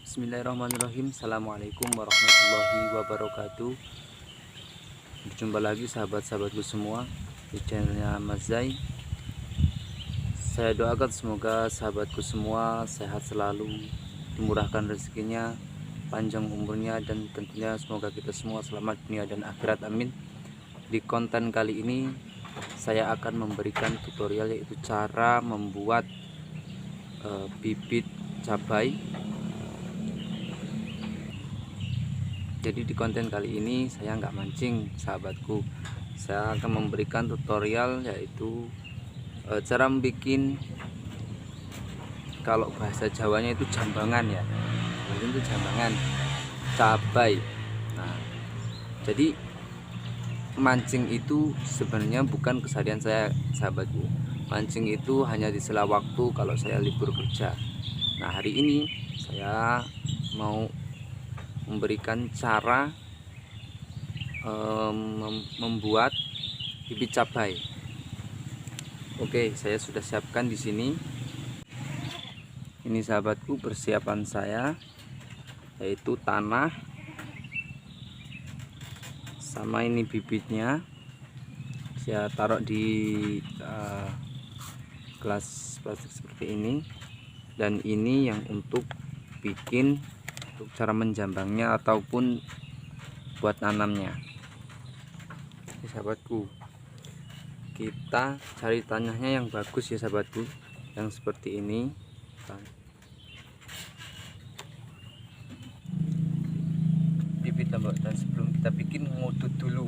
Bismillahirrahmanirrahim. Assalamualaikum warahmatullahi wabarakatuh. Berjumpa lagi sahabat-sahabatku semua di channelnya Mas Zai. Saya doakan semoga sahabatku semua sehat selalu, dimurahkan rezekinya, panjang umurnya, dan tentunya semoga kita semua selamat dunia dan akhirat, amin. Di konten kali ini saya akan memberikan tutorial, yaitu cara membuat bibit cabai. Jadi di konten kali ini saya nggak mancing sahabatku, saya akan memberikan tutorial, yaitu cara membuat, kalau bahasa Jawanya itu jambangan ya, mungkin itu jambangan cabai. Nah, jadi mancing itu sebenarnya bukan keseharian saya sahabatku. Mancing itu hanya di sela waktu kalau saya libur kerja. Nah, hari ini saya mau memberikan cara membuat bibit cabai. Oke, saya sudah siapkan di sini. Ini sahabatku persiapan saya, yaitu tanah sama ini bibitnya. Saya taruh di gelas plastik seperti ini, dan ini yang untuk bikin untuk cara menjambangnya ataupun buat nanamnya. Ini sahabatku, kita cari tanahnya yang bagus ya sahabatku, yang seperti ini. Bibit tambah, dan sebelum kita bikin ngudut dulu.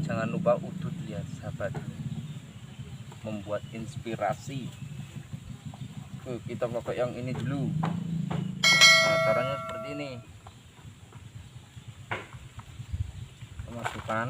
Jangan lupa udut ya sahabat, membuat inspirasi. Kita pakai yang ini dulu. Nah, caranya seperti ini. Kita masukkan.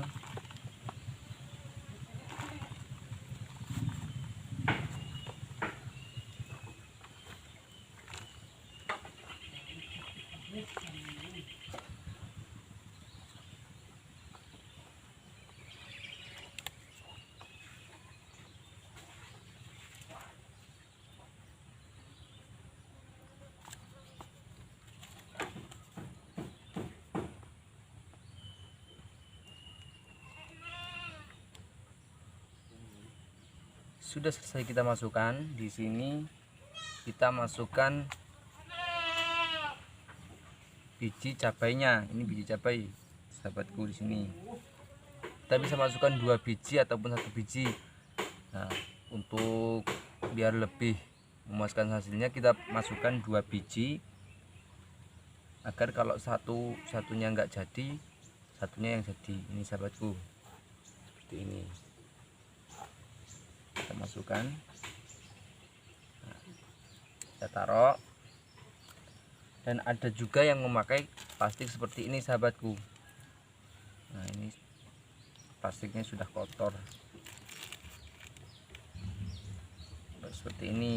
Sudah selesai kita masukkan. Di sini kita masukkan biji cabainya. Ini biji cabai sahabatku. Di sini kita bisa masukkan 2 biji ataupun 1 biji. Nah, untuk biar lebih memuaskan hasilnya, kita masukkan 2 biji, agar kalau satunya nggak jadi, satunya yang jadi. Ini sahabatku, seperti ini. Kita masukkan, nah, kita taruh. Dan ada juga yang memakai plastik seperti ini sahabatku. Nah, ini plastiknya sudah kotor seperti ini.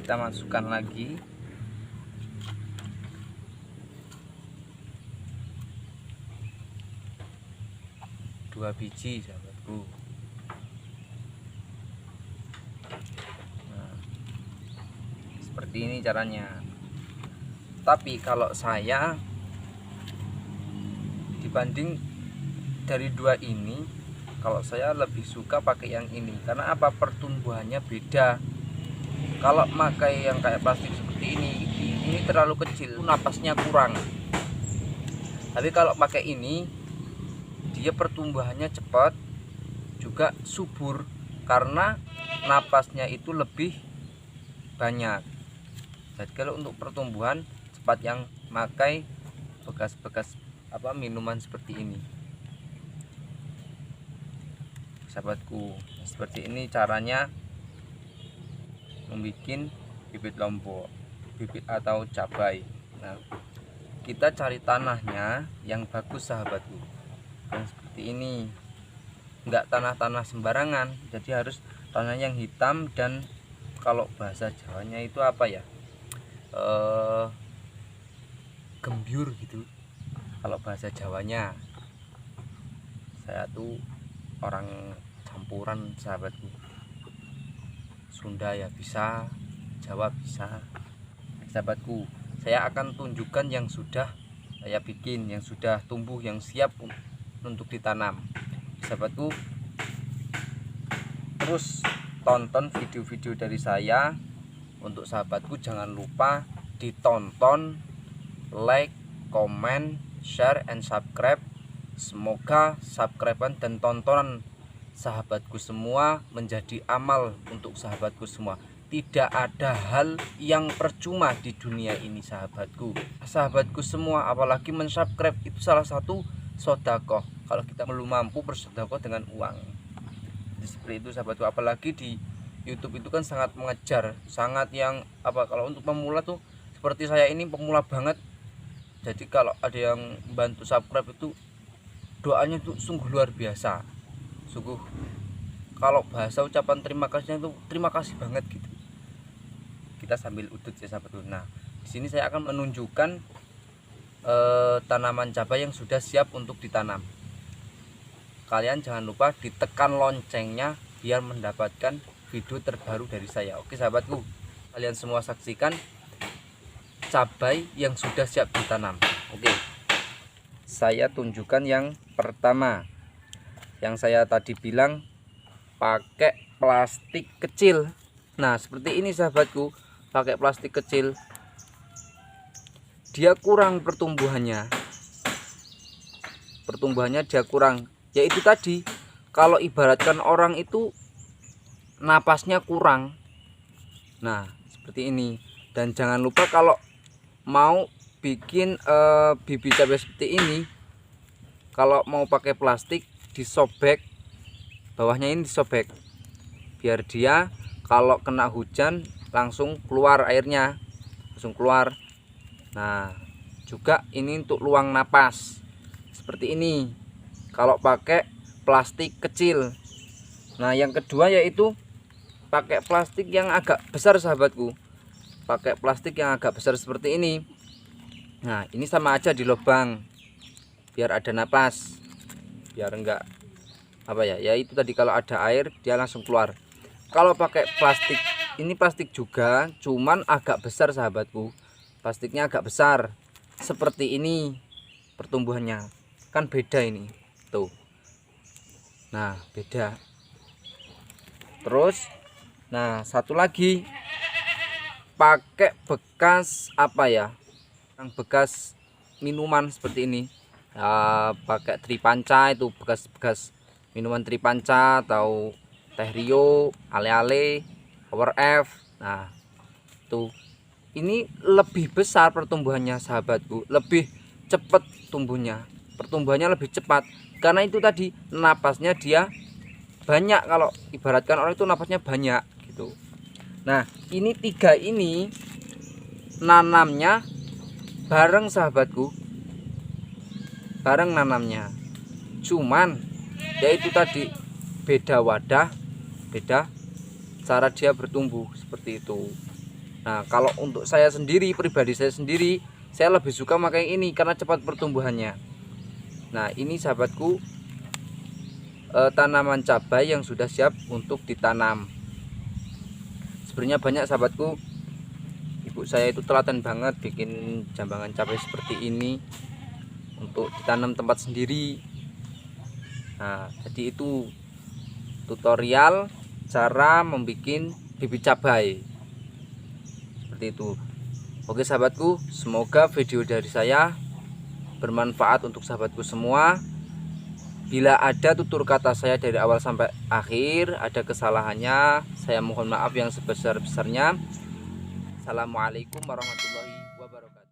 Kita masukkan lagi. Dua biji sahabatku. Nah, seperti ini caranya. Tapi kalau saya, dibanding dari 2 ini, kalau saya lebih suka pakai yang ini. Karena apa? Pertumbuhannya beda. Kalau pakai yang kayak plastik seperti ini terlalu kecil, napasnya kurang. Tapi kalau pakai ini, dia pertumbuhannya cepat, juga subur, karena napasnya itu lebih banyak. Jadi kalau untuk pertumbuhan cepat, yang pakai bekas-bekas minuman seperti ini. sahabatku. Seperti ini caranya membuat bibit lombok, bibit atau cabai. Nah, kita cari tanahnya yang bagus sahabatku, yang seperti ini, enggak tanah-tanah sembarangan, jadi harus tanah yang hitam dan kalau bahasa Jawanya itu apa ya, gembyur gitu kalau bahasa Jawanya. Saya tuh orang campuran sahabatku, Sunda ya bisa, Jawa bisa. Sahabatku, saya akan tunjukkan yang sudah saya bikin, yang sudah tumbuh, yang siap untuk ditanam. Sahabatku, terus tonton video-video dari saya. Untuk sahabatku, jangan lupa ditonton, like, comment, share, and subscribe. Semoga subscribe dan tontonan sahabatku semua menjadi amal untuk sahabatku semua. Tidak ada hal yang percuma di dunia ini sahabatku. Sahabatku semua, apalagi mensubscribe itu salah satu sedekah. Kalau kita belum mampu bersedekah dengan uang, jadi seperti itu sahabatku. Apalagi di YouTube itu kan sangat mengejar, sangat yang apa, kalau untuk pemula tuh seperti saya ini pemula banget. Jadi kalau ada yang bantu subscribe itu doanya itu sungguh luar biasa, sungguh kalau bahasa ucapan terima kasihnya itu terima kasih banget gitu. Kita sambil udut ya sahabatku. Nah, di sini saya akan menunjukkan tanaman cabai yang sudah siap untuk ditanam. Kalian jangan lupa ditekan loncengnya biar mendapatkan video terbaru dari saya. Oke sahabatku, kalian semua saksikan cabai yang sudah siap ditanam. Oke, saya tunjukkan yang pertama, yang saya tadi bilang pakai plastik kecil. Nah, seperti ini sahabatku, pakai plastik kecil dia kurang pertumbuhannya dia kurang, yaitu tadi kalau ibaratkan orang itu napasnya kurang. Nah, seperti ini. Dan jangan lupa kalau mau bikin bibit cabai seperti ini, kalau mau pakai plastik disobek, bawahnya ini disobek biar dia kalau kena hujan langsung keluar airnya, langsung keluar. Nah, juga ini untuk luang napas seperti ini kalau pakai plastik kecil. Nah, yang kedua yaitu pakai plastik yang agak besar sahabatku, pakai plastik yang agak besar seperti ini. Nah, ini sama aja di lubang biar ada napas, biar enggak apa ya, itu tadi kalau ada air dia langsung keluar. Kalau pakai plastik ini plastik juga, cuman agak besar sahabatku, plastiknya agak besar seperti ini, pertumbuhannya kan beda ini tuh. Nah, beda. Terus nah, satu lagi pakai bekas apa ya, yang bekas minuman seperti ini. Pakai Tripanca, itu bekas minuman Tripanca atau Teh Rio, Ale-ale, Power F. Nah, tuh ini lebih besar pertumbuhannya sahabatku, lebih cepat tumbuhnya, pertumbuhannya lebih cepat karena itu tadi napasnya dia banyak. Kalau ibaratkan orang itu napasnya banyak gitu. Nah, ini tiga ini nanamnya bareng sahabatku, bareng nanamnya, cuman yaitu tadi beda wadah, beda cara dia bertumbuh seperti itu. Nah, kalau untuk saya sendiri, pribadi saya sendiri, saya lebih suka pakai ini karena cepat pertumbuhannya. Nah, ini sahabatku tanaman cabai yang sudah siap untuk ditanam. Sebenarnya banyak sahabatku, ibu saya itu telaten banget bikin jambangan cabai seperti ini untuk ditanam tempat sendiri. Nah, jadi itu tutorial cara membuat bibit cabai seperti itu. Oke sahabatku, semoga video dari saya bermanfaat untuk sahabatku semua. Bila ada tutur kata saya dari awal sampai akhir ada kesalahannya, saya mohon maaf yang sebesar-besarnya. Assalamualaikum warahmatullahi wabarakatuh.